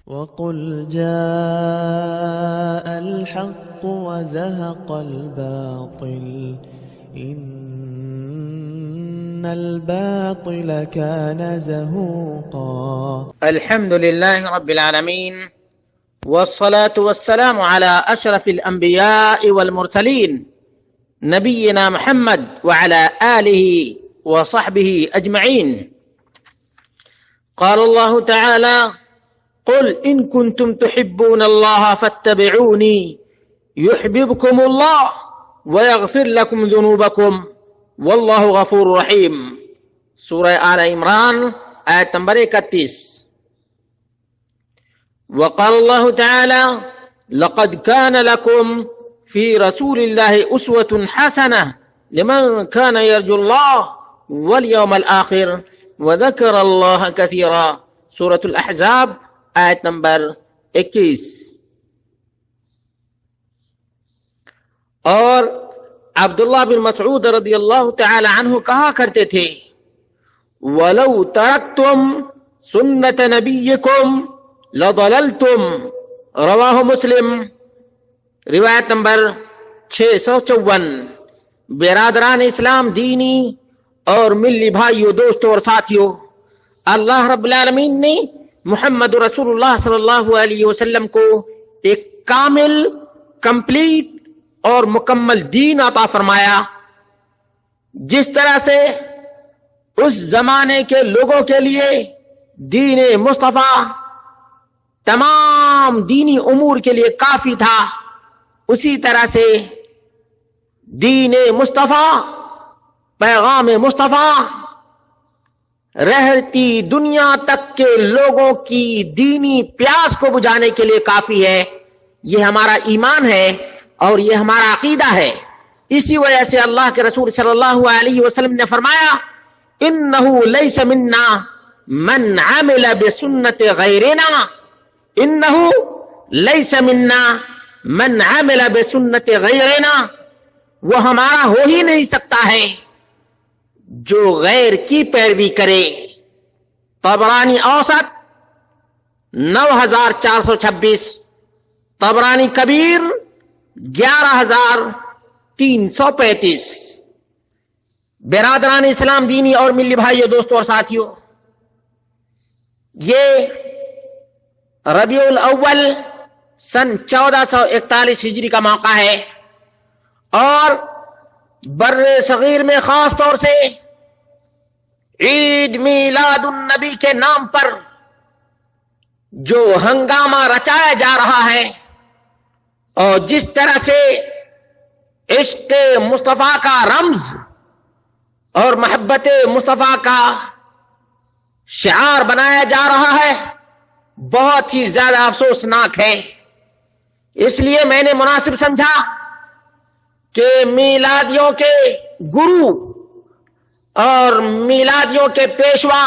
وقل جاء الحق وزهق الباطل إن الباطل كان زهوقا. الحمد لله رب العالمين والصلاة والسلام على أشرف الأنبياء والمرسلين نبينا محمد وعلى آله وصحبه أجمعين. قال الله تعالى: قل إن كنتم تحبون الله فاتبعوني يحببكم الله ويغفر لكم ذنوبكم والله غفور رحيم. سورہ آل عمران آیت نمبر 31. وقال الله تعالى: لقد كان لكم في رسول الله أسوة حسنة لمن كان يرجو الله واليوم الآخر وذكر الله كثيرا. سورة الأحزاب آیت نمبر 21. اور عبداللہ بن مسعود رضی اللہ تعالی عنہ کہا کرتے تھے: وَلَوْ تَرَكْتُمْ سُنَّةَ نَبِيِّكُمْ لَضَلَلْتُمْ. رواہ مسلم، روایت نمبر 654. برادران اسلام، دینی اور ملی بھائیوں، دوستوں اور ساتھیوں، اللہ رب العالمین نے محمد رسول اللہ صلی اللہ علیہ وسلم کو ایک کامل، کمپلیٹ اور مکمل دین عطا فرمایا. جس طرح سے اس زمانے کے لوگوں کے لیے دین مصطفیٰ تمام دینی امور کے لیے کافی تھا، اسی طرح سے دین مصطفیٰ، پیغام مصطفیٰ رہتی دنیا تک کے لوگوں کی دینی پیاس کو بجھانے کے لیے کافی ہے. یہ ہمارا ایمان ہے اور یہ ہمارا عقیدہ ہے. اسی وجہ سے اللہ کے رسول صلی اللہ علیہ وسلم نے فرمایا: انہ لیس منا من عمل بسنت غیرنا. انہ لیس منا من عمل بسنت غیرنا. وہ ہمارا ہو ہی نہیں سکتا ہے جو غیر کی پیروی کرے. طبرانی اوسط 9426، طبرانی کبیر 11335. برادران اسلام، دینی اور ملی بھائیوں، دوستوں اور ساتھیوں، یہ ربیع الاول سن 1441 ہجری کا موقع ہے، اور بر صغیر میں خاص طور سے عید میلاد النبی کے نام پر جو ہنگامہ رچایا جا رہا ہے، اور جس طرح سے عشق مصطفیٰ کا رمز اور محبت مصطفیٰ کا شعار بنایا جا رہا ہے، بہت ہی زیادہ افسوسناک ہے. اس لیے میں نے مناسب سمجھا کہ میلادیوں کے گرو اور میلادیوں کے پیشوا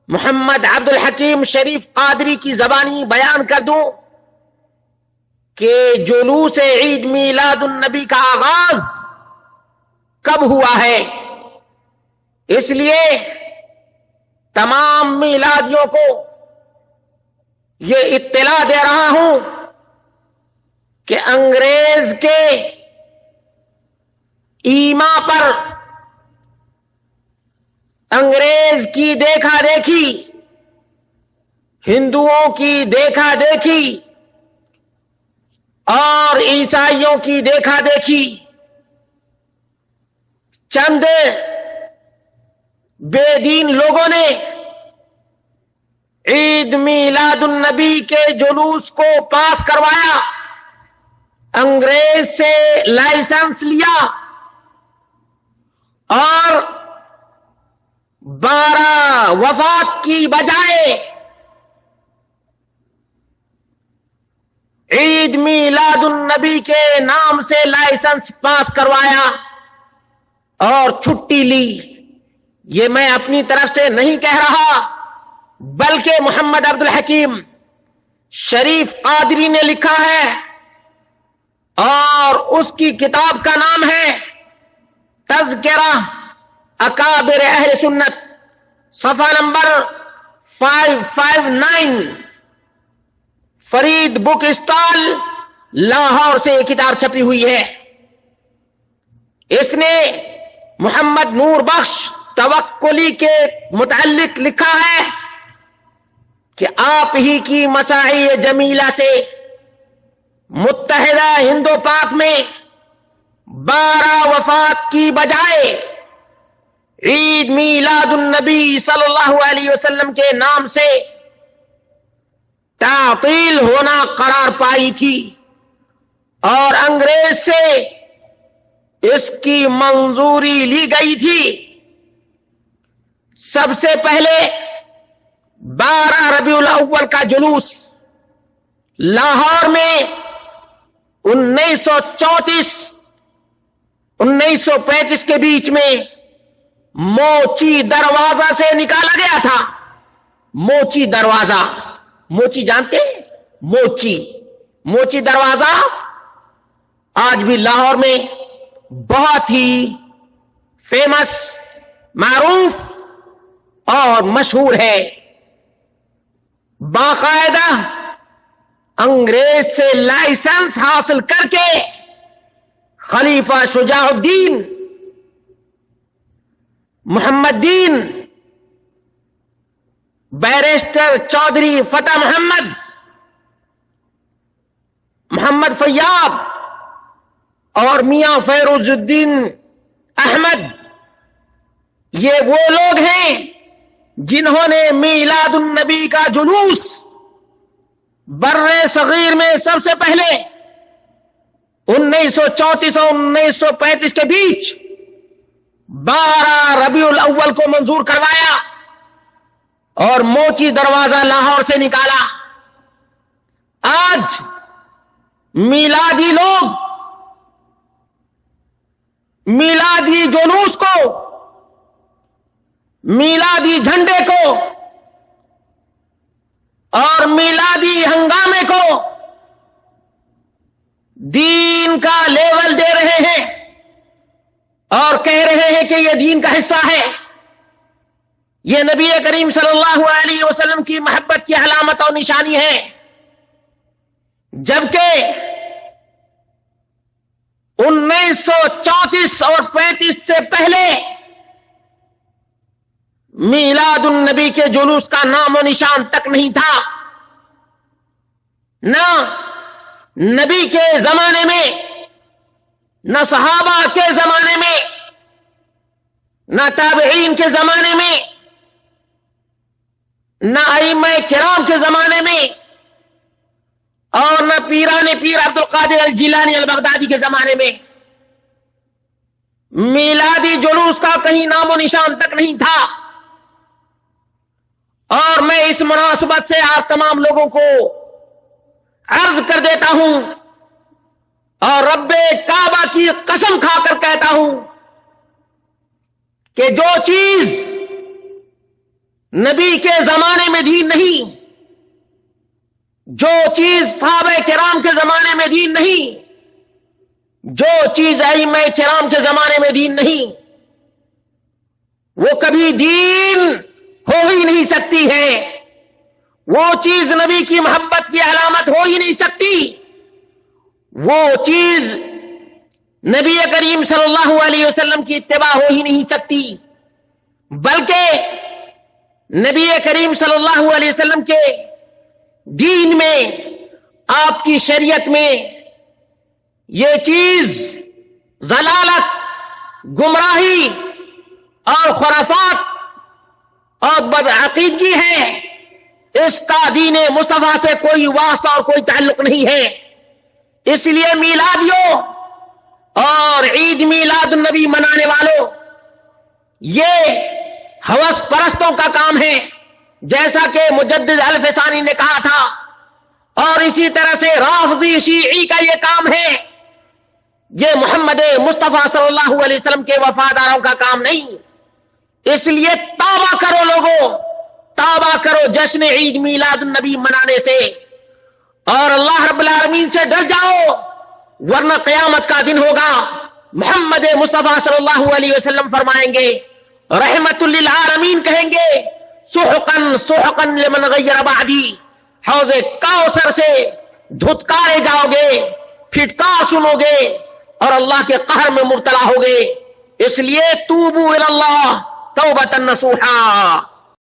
محمد عبد الحکیم شریف قادری کی زبانی بیان کر دوں کہ جلوس عید میلاد النبی کا آغاز کب ہوا ہے. اس لیے تمام میلادیوں کو یہ اطلاع دے رہا ہوں کہ انگریز کے ایما پر، انگریز کی دیکھا دیکھی، ہندوؤں کی دیکھا دیکھی اور عیسائیوں کی دیکھا دیکھی، چند بے دین لوگوں نے عید میلاد النبی کے جلوس کو پاس کروایا، انگریز سے لائسنس لیا اور 12 وفات کی بجائے عید میلاد النبی کے نام سے لائسنس پاس کروایا اور چھٹی لی. یہ میں اپنی طرف سے نہیں کہہ رہا، بلکہ محمد عبد الحکیم شریف قادری نے لکھا ہے، اور اس کی کتاب کا نام ہے تذکرہ اکابر اہل سنت، صفحہ number 559. Farid book stall Lahore سے یہ کتاب چھپی ہوئی ہے. اس نے محمد نور بخش توکلی کے متعلق لکھا ہے کہ آپ ہی کی مساعی جمیلہ سے متحدہ ہند و پاک میں 12 وفات کی بجائے عید میلاد النبی صلی اللہ علیہ وسلم کے نام سے تعطیل ہونا قرار پائی تھی اور انگریز سے اس کی منظوری لی گئی تھی. سب سے پہلے 12 ربیع الاول کا جلوس لاہور میں 1935 کے بیچ میں موچی دروازہ سے نکالا گیا تھا. موچی دروازہ، موچی جانتے ہیں؟ موچی دروازہ آج بھی لاہور میں بہت ہی فیمس، معروف اور مشہور ہے. باقاعدہ انگریز سے لائسنس حاصل کر کے خلیفہ شجاع الدین محمد دین، بیرسٹر چودھری فتح محمد فیاض اور میاں فیروز الدین احمد، یہ وہ لوگ ہیں جنہوں نے میلاد النبی کا جلوس بر صغیر میں سب سے پہلے 1934 اور 1935 کے بیچ 12 ربیع الاول کو منظور کروایا اور موچی دروازہ لاہور سے نکالا. آج میلادی لوگ میلادی جلوس کو، میلادی جھنڈے کو اور میلادی ہنگامے کو دین کا لیول دے رہے ہیں اور کہہ رہے ہیں کہ یہ دین کا حصہ ہے، یہ نبی کریم صلی اللہ علیہ وسلم کی محبت کی علامت اور نشانی ہے. جبکہ 1934 اور 35 سے پہلے میلاد النبی کے جلوس کا نام و نشان تک نہیں تھا. نہ نبی کے زمانے میں، نہ صحابہ کے زمانے میں، نہ تابعین کے زمانے میں، نہ ائمہ کرام کے زمانے میں، اور نہ پیران پیر عبد القادر الجیلانی البغدادی کے زمانے میں میلادی جلوس کا کہیں نام و نشان تک نہیں تھا. اور میں اس مناسبت سے آپ تمام لوگوں کو عرض کر دیتا ہوں اور رب کعبہ کی قسم کھا کر کہتا ہوں کہ جو چیز نبی کے زمانے میں دین نہیں، جو چیز صحابہ کرام کے زمانے میں دین نہیں، جو چیز ائمہ کرام کے زمانے میں دین نہیں، وہ کبھی دین ہو ہی نہیں سکتی ہے. وہ چیز نبی کی محبت کی علامت ہو ہی نہیں سکتی. وہ چیز نبی کریم صلی اللہ علیہ وسلم کی اتباع ہو ہی نہیں سکتی. بلکہ نبی کریم صلی اللہ علیہ وسلم کے دین میں، آپ کی شریعت میں یہ چیز ضلالت، گمراہی اور خرافات اور بدعقیدگی ہے. اس کا دین مصطفیٰ سے کوئی واسطہ اور کوئی تعلق نہیں ہے. اس لیے میلادیوں اور عید میلاد النبی منانے والوں، یہ ہوس پرستوں کا کام ہے، جیسا کہ مجدد الفسانی نے کہا تھا. اور اسی طرح سے رافضی شیعی کا یہ کام ہے. یہ محمد مصطفیٰ صلی اللہ علیہ وسلم کے وفاداروں کا کام نہیں. اس لیے توبہ کرو لوگوں، توبہ کرو جشن عید میلاد النبی منانے سے، اور اللہ رب العالمین سے ڈر جاؤ، ورنہ قیامت کا دن ہوگا. محمد مصطفیٰ صلی اللہ علیہ وسلم فرمائیں گے، رحمت للعالمین کہیں گے، سحقا سحقا لمن غیر بعدی، حوض کوثر سے دھتکارے جاؤ گے، پھٹکار سنو گے اور اللہ کے قہر میں مبتلا ہوگے۔ اس لیے توبوا الی اللہ توبۃ نصوحا،